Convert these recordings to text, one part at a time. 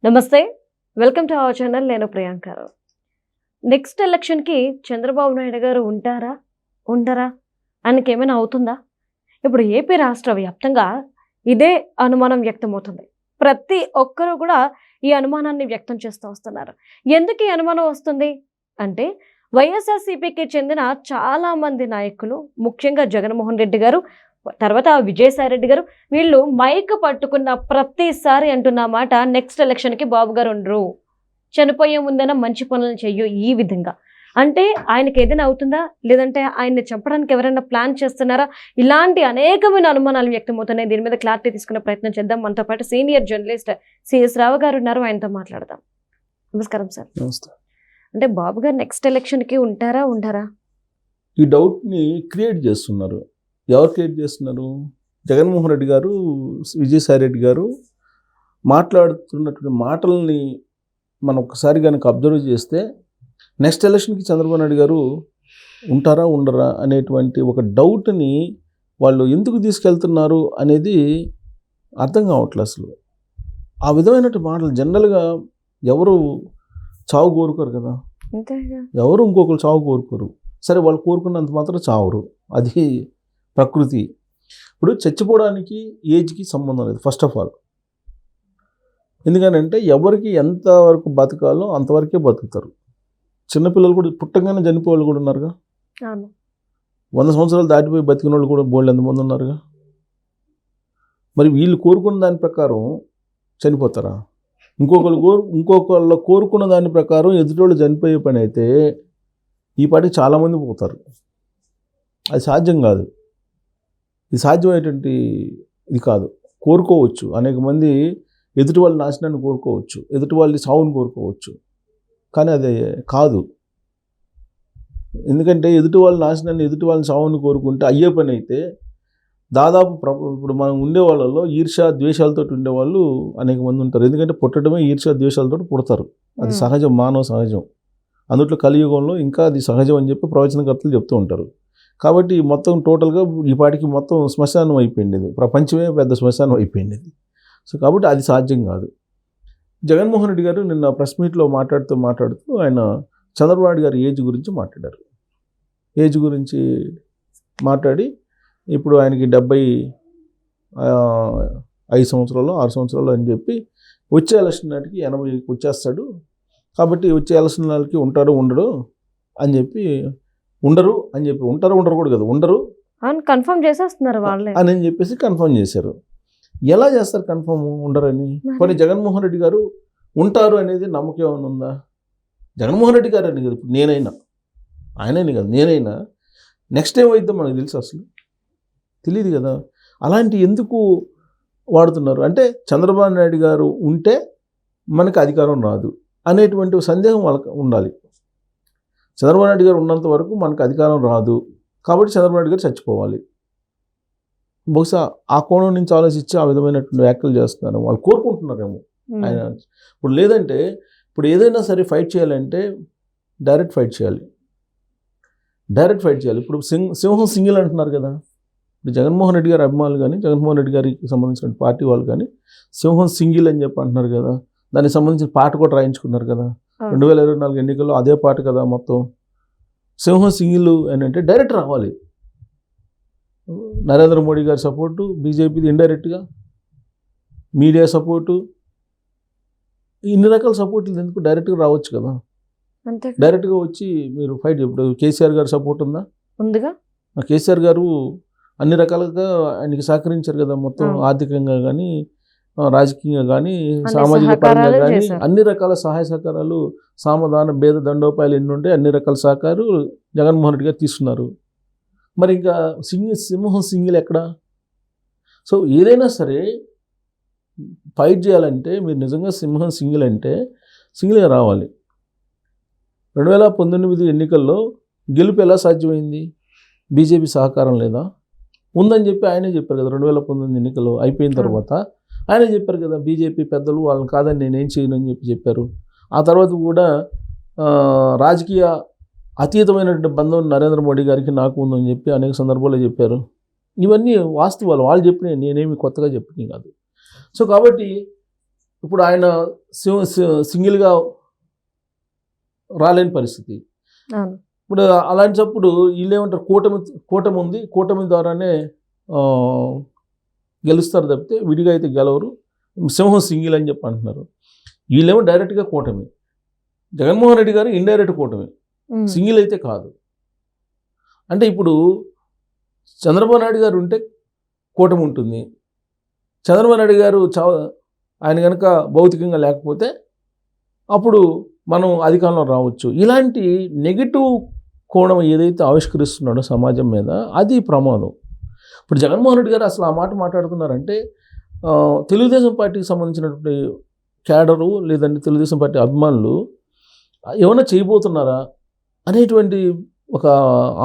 నమస్తే, welcome to our channel. నేను Priyanka. Next ఎలక్షన్కి చంద్రబాబు నాయుడు గారు ఉంటారా ఉండరా ఆయనకి ఏమైనా అవుతుందా? ఇప్పుడు ఏపీ రాష్ట్ర వ్యాప్తంగా ఇదే అనుమానం వ్యక్తమవుతుంది. ప్రతి ఒక్కరూ కూడా ఈ అనుమానాన్ని వ్యక్తం చేస్తూ వస్తున్నారు. ఎందుకు ఈ అనుమానం వస్తుంది అంటే వైఎస్ఆర్సీపీకి చెందిన చాలా మంది నాయకులు, ముఖ్యంగా జగన్మోహన్ రెడ్డి గారు, తర్వాత విజయసాయి రెడ్డి గారు, వీళ్ళు మైక్ పట్టుకున్న ప్రతిసారి అంటున్న మాట నెక్స్ట్ ఎలక్షన్కి బాబు గారు ఉండరు, చనిపోయే ముందైనా మంచి పనులను చెయ్యు. ఈ విధంగా అంటే ఆయనకి ఏదైనా అవుతుందా, లేదంటే ఆయన్ని చంపడానికి ఎవరైనా ప్లాన్ చేస్తున్నారా? ఇలాంటి అనేకమైన అనుమానాలు వ్యక్తమవుతున్నాయి. దీని మీద క్లారిటీ తీసుకునే ప్రయత్నం చేద్దాం. మనతో పాటు సీనియర్ జర్నలిస్ట్ సిఎస్ రావు గారు ఉన్నారు, ఆయనతో మాట్లాడదాం. నమస్కారం సార్. నమస్తే. అంటే బాబు గారు నెక్స్ట్ ఎలక్షన్కి ఉంటారా ఉండరా? ఈ డౌట్ని క్రియేట్ చేస్తున్నారు. ఎవరు క్రియేట్ చేస్తున్నారు? జగన్మోహన్ రెడ్డి గారు, విజయసాయి రెడ్డి గారు మాట్లాడుతున్నటువంటి మాటల్ని మనం ఒకసారి కనుక అబ్జర్వ్ చేస్తే నెక్స్ట్ ఎలక్షన్కి చంద్రబాబు నాయుడు గారు ఉంటారా ఉండరా అనేటువంటి ఒక డౌట్ని వాళ్ళు ఎందుకు తీసుకెళ్తున్నారు అనేది అర్థం కావట్లేదు అసలు. ఆ విధమైనటువంటి మాటలు జనరల్గా ఎవరు చావు కోరుకోరు కదా, ఎవరు ఇంకొకరు చావు కోరుకోరు. సరే, వాళ్ళు కోరుకున్నంత మాత్రం చావరు, అది ప్రకృతి. ఇప్పుడు చచ్చిపోవడానికి ఏజ్కి సంబంధం లేదు ఫస్ట్ ఆఫ్ ఆల్. ఎందుకనంటే ఎవరికి ఎంతవరకు బతకాలో అంతవరకే బతుకుతారు. చిన్నపిల్లలు కూడా పుట్టగానే చనిపోయే వాళ్ళు కూడా ఉన్నారుగా. 100 సంవత్సరాలు దాటిపోయి బతికిన వాళ్ళు కూడా బోల్డ్ ఎంతమంది ఉన్నారుగా. మరి వీళ్ళు కోరుకున్న దాని ప్రకారం చనిపోతారా? ఇంకొకళ్ళు కోరుకున్న దాని ప్రకారం ఎదుటోళ్ళు చనిపోయే పని అయితే ఈ పాటికి చాలామంది పోతారు. అది సాధ్యం కాదు. ఇది సాధ్యమైనటువంటి ఇది కాదు. కోరుకోవచ్చు, అనేక మంది ఎదుటి వాళ్ళ నాశనాన్ని కోరుకోవచ్చు, ఎదుటి వాళ్ళ సావుని కోరుకోవచ్చు, కానీ అది కాదు. ఎందుకంటే ఎదుటి వాళ్ళ నాశనాన్ని, ఎదుటి వాళ్ళ సావుని కోరుకుంటే అయ్యే పని అయితే దాదాపు ఇప్పుడు మనం ఉండే వాళ్ళలో ఈర్ష్య ద్వేషాలతో ఉండేవాళ్ళు అనేక మంది ఉంటారు. ఎందుకంటే పుట్టడమే ఈర్ష్య ద్వేషాలతో పుడతారు. అది సహజం, మానవ సహజం. అందుట్లో కలియుగంలో ఇంకా అది సహజం అని చెప్పి ప్రవచనకర్తలు చెప్తూ ఉంటారు. కాబట్టి మొత్తం టోటల్గా ఈ పాటికి మొత్తం శ్మశానం అయిపోయింది, ఇది ప్రపంచమే పెద్ద శ్మశానం అయిపోయింది. సో కాబట్టి అది సాధ్యం కాదు. జగన్మోహన్ రెడ్డి గారు నిన్న ప్రెస్ మీట్లో మాట్లాడుతూ ఆయన చంద్రబాబు నాయుడు గారి ఏజ్ గురించి మాట్లాడారు. ఏజ్ గురించి మాట్లాడి ఇప్పుడు ఆయనకి 75 సంవత్సరాలు 6 సంవత్సరాలు అని చెప్పి వచ్చే ఎలక్షన్ నాటికి 80 వచ్చేస్తాడు, కాబట్టి వచ్చే ఎలక్షన్ నాటికి ఉంటాడు ఉండడు అని చెప్పి ఉంటారు ఉండరు కూడా కదా, ఉండరు అని కన్ఫర్మ్ చేసేస్తున్నారు వాళ్ళే అని చెప్పేసి కన్ఫర్మ్ చేశారు. ఎలా చేస్తారు కన్ఫర్మ్ ఉండరని? కొన్ని జగన్మోహన్ రెడ్డి గారు ఉంటారు అనేది నమ్మకం ఏమైనా ఉందా? జగన్మోహన్ రెడ్డి గారు అని కదా, ఇప్పుడు నేనైనా ఆయనని కదా, నేనైనా నెక్స్ట్ ఏమైద్దో మనకు తెలుసు? అసలు తెలియదు కదా. అలాంటి ఎందుకు వాడుతున్నారు అంటే చంద్రబాబు నాయుడు గారు ఉంటే మనకు అధికారం రాదు అనేటువంటి సందేహం వాళ్ళకి ఉండాలి. చంద్రబాబు నాయుడు గారు ఉన్నంత వరకు మనకు అధికారం రాదు, కాబట్టి చంద్రబాబు నాయుడు గారు చచ్చిపోవాలి. బహుశా ఆ కోణం నుంచి ఆలోచించి ఆ విధమైనటువంటి వ్యాఖ్యలు చేస్తున్నారు. వాళ్ళు కోరుకుంటున్నారేమో ఆయన. ఇప్పుడు లేదంటే ఇప్పుడు ఏదైనా సరే ఫైట్ చేయాలంటే డైరెక్ట్ ఫైట్ చేయాలి. ఇప్పుడు సింహం సింగిల్ అంటున్నారు కదా. ఇప్పుడు జగన్మోహన్ రెడ్డి గారి అభిమానులు కానీ, జగన్మోహన్ రెడ్డి గారికి సంబంధించిన పార్టీ వాళ్ళు కానీ సింహం సింగిల్ అని చెప్పి అంటున్నారు కదా. దానికి సంబంధించిన పాట కూడా రాయించుకున్నారు కదా 2024 ఎన్నికల్లో. అదే పాట కదా మొత్తం. సింహం సింగిల్ అని అంటే డైరెక్ట్ రావాలి. నరేంద్ర మోడీ గారి సపోర్టు, బీజేపీది ఇండైరెక్ట్గా, మీడియా సపోర్టు, ఇన్ని రకాల సపోర్ట్లు ఎందుకు? డైరెక్ట్గా రావచ్చు కదా. డైరెక్ట్గా వచ్చి మీరు ఫైట్. ఇప్పుడు కేసీఆర్ గారు సపోర్ట్ ఉందా? ఉందిగా. కేసీఆర్ గారు అన్ని రకాలుగా ఆయనకి సహకరించారు కదా, మొత్తం ఆర్థికంగా కానీ, రాజకీయంగా కానీ, సామాజిక పరంగా కానీ అన్ని రకాల సహాయ సహకారాలు, సామధాన భేద దండోపాయాలు ఎన్ని ఉంటే అన్ని రకాల సహకారాలు జగన్మోహన్ రెడ్డి గారు తీసుకున్నారు. మరి ఇంకా సింహం సింగిల్ ఎక్కడ? సో ఏదైనా సరే ఫైట్ చేయాలంటే మీరు నిజంగా సింహం సింగిల్ అంటే సింగిల్గా రావాలి. 2019 ఎన్నికల్లో గెలుపు ఎలా సాధ్యమైంది? బీజేపీ సహకారం లేదా? ఉందని చెప్పి ఆయనే చెప్పారు కదా. 2019 ఎన్నికలు అయిపోయిన తర్వాత ఆయనే చెప్పారు కదా, బీజేపీ పెద్దలు వాళ్ళని కాదని నేనేం చేయను అని చెప్పారు. ఆ తర్వాత కూడా రాజకీయ అతీతమైనటువంటి బంధం నరేంద్ర మోడీ గారికి నాకు ఉందని చెప్పి అనేక సందర్భాల్లో చెప్పారు. ఇవన్నీ వాస్తవాలు, వాళ్ళు చెప్పినవి, నేనేమి కొత్తగా చెప్పినవి కాదు. సో కాబట్టి ఇప్పుడు ఆయన సింగిల్గా రాలేని పరిస్థితి. అవును. ఇప్పుడు అలాంటప్పుడు వీళ్ళు ఏమంటారు, కూటమి ఉంది, కూటమి ద్వారానే గెలుస్తారు తప్పితే విడిగా అయితే గెలవరు, సింహం సింగిల్ అని చెప్పి అంటున్నారు. వీళ్ళేమో డైరెక్ట్గా కూటమి, జగన్మోహన్ రెడ్డి గారు ఇండైరెక్ట్ కూటమి, సింగిల్ అయితే కాదు. అంటే ఇప్పుడు చంద్రబాబు నాయుడు గారు ఉంటే కూటమి ఉంటుంది, చంద్రబాబు నాయుడు గారు ఆయన కనుక భౌతికంగా లేకపోతే అప్పుడు మనం అధికారంలో రావచ్చు. ఇలాంటి నెగిటివ్ కోణం ఏదైతే ఆవిష్కరిస్తున్నాడో సమాజం మీద, అది ప్రమాదం. ఇప్పుడు జగన్మోహన్ రెడ్డి గారు అసలు ఆ మాట మాట్లాడుతున్నారంటే తెలుగుదేశం పార్టీకి సంబంధించినటువంటి క్యాడరు లేదంటే తెలుగుదేశం పార్టీ అభిమానులు ఏమైనా చేయబోతున్నారా అనేటువంటి ఒక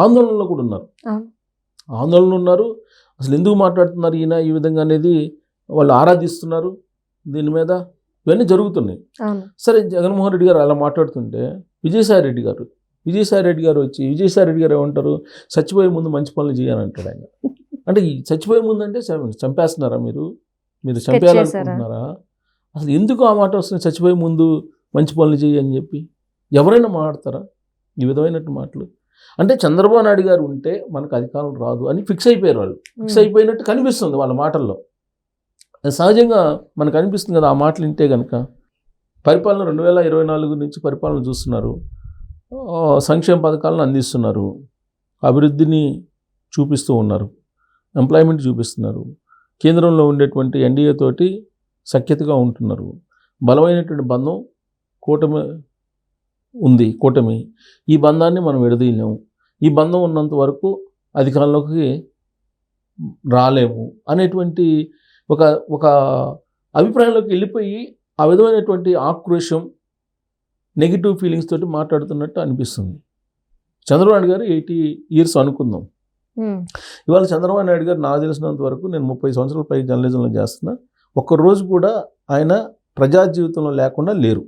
ఆందోళనలో కూడా ఉన్నారు. ఆందోళన ఉన్నారు. అసలు ఎందుకు మాట్లాడుతున్నారు ఈయన ఈ విధంగా అనేది వాళ్ళు ఆరాధిస్తున్నారు. దీని మీద ఇవన్నీ జరుగుతున్నాయి. సరే, జగన్మోహన్ రెడ్డి గారు అలా మాట్లాడుతుంటే విజయసాయి రెడ్డి గారు వచ్చి విజయసాయి రెడ్డి గారు ఏమంటారు, చచ్చిపోయే ముందు మంచి పనులు చేయాలంటాడు ఆయన. అంటే ఈ చచ్చిపోయే ముందు అంటే చంపేస్తున్నారా, మీరు చంపేయాలనుకుంటున్నారా? అసలు ఎందుకు ఆ మాట వస్తుంది, చచ్చిపోయే ముందు మంచి పనులు చేయని చెప్పి? ఎవరైనా మాట్లాడతారా ఈ విధమైనట్టు మాటలు? అంటే చంద్రబాబు నాయుడు గారు ఉంటే మనకు అధికారం రాదు అని ఫిక్స్ అయిపోయారు వాళ్ళు. ఫిక్స్ అయిపోయినట్టు కనిపిస్తుంది వాళ్ళ మాటల్లో. అది సహజంగా మనకు అనిపిస్తుంది కదా ఆ మాటలు వింటే కనుక. పరిపాలన 2024 నుంచి పరిపాలన చూస్తున్నారు, సంక్షేమ పథకాలను అందిస్తున్నారు, అభివృద్ధిని చూపిస్తూ ఉన్నారు, ఎంప్లాయ్మెంట్ చూపిస్తున్నారు, కేంద్రంలో ఉండేటువంటి ఎన్డీఏ తోటి సఖ్యతగా ఉంటున్నారు, బలమైనటువంటి బంధం కూటమి. ఈ బంధాన్ని మనం విడదీయలేము, ఈ బంధం ఉన్నంత వరకు అధికారంలోకి రాలేము అనేటువంటి ఒక అభిప్రాయంలోకి వెళ్ళిపోయి ఆ విధమైనటువంటి ఆక్రోషం, నెగిటివ్ ఫీలింగ్స్ తోటి మాట్లాడుతున్నట్టు అనిపిస్తుంది. చంద్రబాబు నాయుడు గారు 80 years అనుకుందాం. ఇవాళ చంద్రబాబు నాయుడు గారు నాకు తెలిసినంత వరకు, నేను 30 సంవత్సరాల పై జర్నలిజంలో చేస్తున్నా, ఒక్కరోజు కూడా ఆయన ప్రజా జీవితంలో లేకుండా లేరు.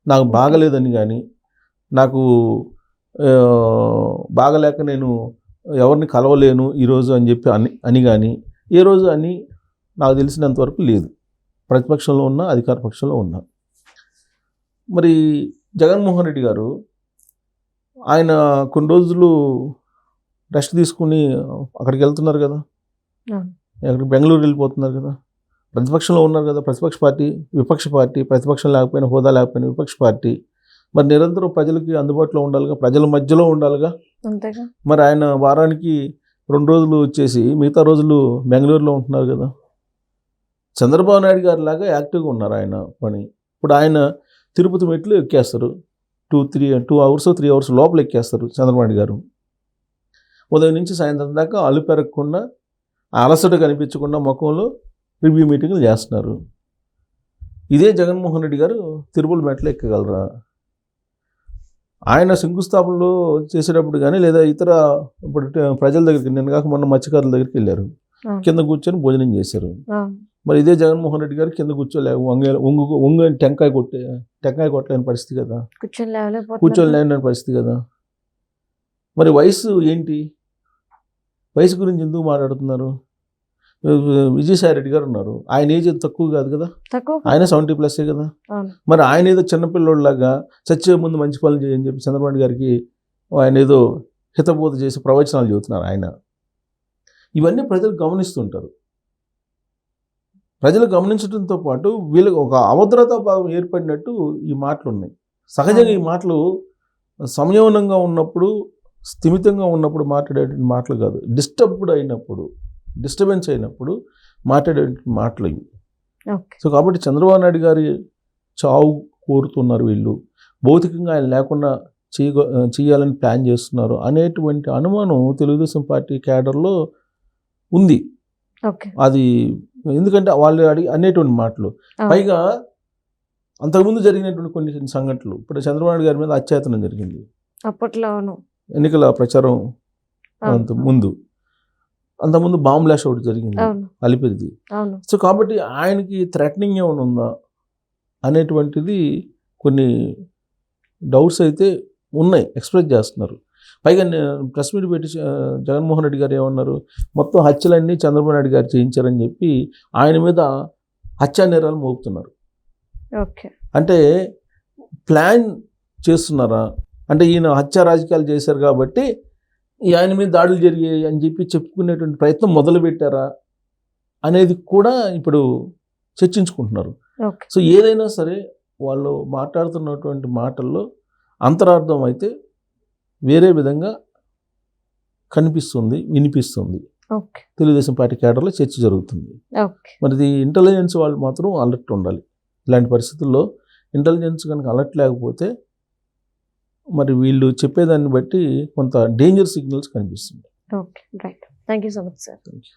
నాకు బాగలేదని కానీ, నాకు బాగలేక నేను ఎవరిని కలవలేను ఈరోజు అని చెప్పి అని కానీ ఏ రోజు అని నాకు తెలిసినంత వరకు లేదు. ప్రతిపక్షంలో ఉన్నా, అధికార పక్షంలో ఉన్నా. మరి జగన్మోహన్ రెడ్డి గారు ఆయన కొన్ని రోజులు రెస్ట్ తీసుకుని అక్కడికి వెళ్తున్నారు కదా, అక్కడికి బెంగళూరు వెళ్ళిపోతున్నారు కదా, ప్రతిపక్షంలో ఉన్నారు కదా, విపక్ష పార్టీ, ప్రతిపక్షం లేకపోయినా, హోదా లేకపోయినా విపక్ష పార్టీ. మరి నిరంతరం ప్రజలకి అందుబాటులో ఉండాలిగా, ప్రజల మధ్యలో ఉండాలిగా. మరి ఆయన వారానికి 2 రోజులు వచ్చేసి మిగతా రోజులు బెంగళూరులో ఉంటున్నారు కదా. చంద్రబాబు నాయుడు గారి లాగా యాక్టివ్గా ఉన్నారు ఆయన పని. ఇప్పుడు ఆయన తిరుపతి మెట్లు ఎక్కేస్తారు, 2 hours 3 hours లోపల ఎక్కేస్తారు చంద్రబాబు నాయుడు గారు. ఉదయం నుంచి సాయంత్రం దాకా అలుపెరగకుండా, అలసట కనిపించకుండా ముఖంలో రివ్యూ మీటింగ్లు చేస్తున్నారు. ఇదే జగన్మోహన్ రెడ్డి గారు తిరుపతి మెట్లు ఎక్కగలరా? ఆయన శంకుస్థాపనలో చేసేటప్పుడు కానీ, లేదా ఇతర ఇప్పుడు ప్రజల దగ్గరికి, నిన్న కాక మొన్న మత్స్యకారుల దగ్గరికి వెళ్ళారు, కింద కూర్చొని భోజనం చేశారు. మరి ఇదే జగన్మోహన్ రెడ్డి గారు కింద కూర్చోలేవు, ఒంగు టెంకాయ కొట్టలేని పరిస్థితి కదా, కూర్చోలేని పరిస్థితి కదా. మరి వయసు ఏంటి? వయసు గురించి ఎందుకు మాట్లాడుతున్నారు? విజయసాయి రెడ్డి గారు ఉన్నారు, ఆయన ఏజ్ తక్కువ కాదు కదా, ఆయన 70+ కదా. మరి ఆయన ఏదో చిన్నపిల్లోళ్ళలాగా చచ్చే ముందు మంచి పనులు చేయని చెప్పి చంద్రబాబు గారికి ఆయన ఏదో హితబోధ చేసి ప్రవచనాలు చెబుతున్నారు ఆయన. ఇవన్నీ ప్రజలు గమనిస్తుంటారు. ప్రజలు గమనించడంతో పాటు వీళ్ళకి ఒక అభద్రతా భావం ఏర్పడినట్టు ఈ మాటలు ఉన్నాయి. సహజంగా ఈ మాటలు సంయమనంగా ఉన్నప్పుడు, స్థిమితంగా ఉన్నప్పుడు మాట్లాడే మాటలు కాదు, డిస్టర్బెన్స్ అయినప్పుడు మాట్లాడే మాటలు ఇవి. సో కాబట్టి చంద్రబాబు నాయుడు గారి చావు కోరుతున్నారు వీళ్ళు, భౌతికంగా ఆయన లేకుండా చేయాలని ప్లాన్ చేస్తున్నారు అనేటువంటి అనుమానం తెలుగుదేశం పార్టీ క్యాడర్లో ఉంది. అది ఎందుకంటే వాళ్ళు అనేటువంటి మాటలు, పైగా అంతకుముందు జరిగినటువంటి కొన్ని సంఘటనలు. ఇప్పుడు చంద్రబాబు నాయుడు గారి మీద అత్యాచారం జరిగింది అప్పట్లో, ఎన్నికల ప్రచారం అంతకుముందు బాంబ్ బ్లాస్ట్ ఒకటి జరిగింది అలిపిరిది. సో కాబట్టి ఆయనకి థ్రెటనింగ్ ఏమైనా ఉందా అనేటువంటిది కొన్ని డౌట్స్ అయితే ఉన్నాయి, ఎక్స్ప్రెస్ చేస్తున్నారు. పైగా ప్రెస్ మీట్ పెట్టి జగన్మోహన్ రెడ్డి గారు ఏమన్నారు, మొత్తం హత్యలన్నీ చంద్రబాబు నాయుడు గారు చేయించారని చెప్పి ఆయన మీద హత్యా నేరాలు మోపుతున్నారు. ఓకే. అంటే ప్లాన్ చేస్తున్నారా, అంటే ఈయన హత్య రాజకీయాలు చేశారు కాబట్టి ఈ ఆయన మీద దాడులు జరిగాయి అని చెప్పి చెప్పుకునేటువంటి ప్రయత్నం మొదలు పెట్టారా అనేది కూడా ఇప్పుడు చర్చించుకుంటున్నారు. ఓకే. సో ఏదైనా సరే వాళ్ళు మాట్లాడుతున్నటువంటి మాటల్లో అంతరార్థం అయితే వేరే విధంగా కనిపిస్తుంది, వినిపిస్తుంది. ఓకే. తెలుగుదేశం పార్టీ కేడర్లో చర్చ జరుగుతుంది. ఓకే. మరి ఇది ఇంటెలిజెన్స్ వాళ్ళు మాత్రం అలర్ట్ ఉండాలి. ఇలాంటి పరిస్థితుల్లో ఇంటెలిజెన్స్ కనుక అలర్ట్ లేకపోతే మరి వీళ్ళు చెప్పేదాన్ని బట్టి కొంత డేంజర్ సిగ్నల్స్ కనిపిస్తుంది. Okay. Right. Thank you so much sir. Thank you.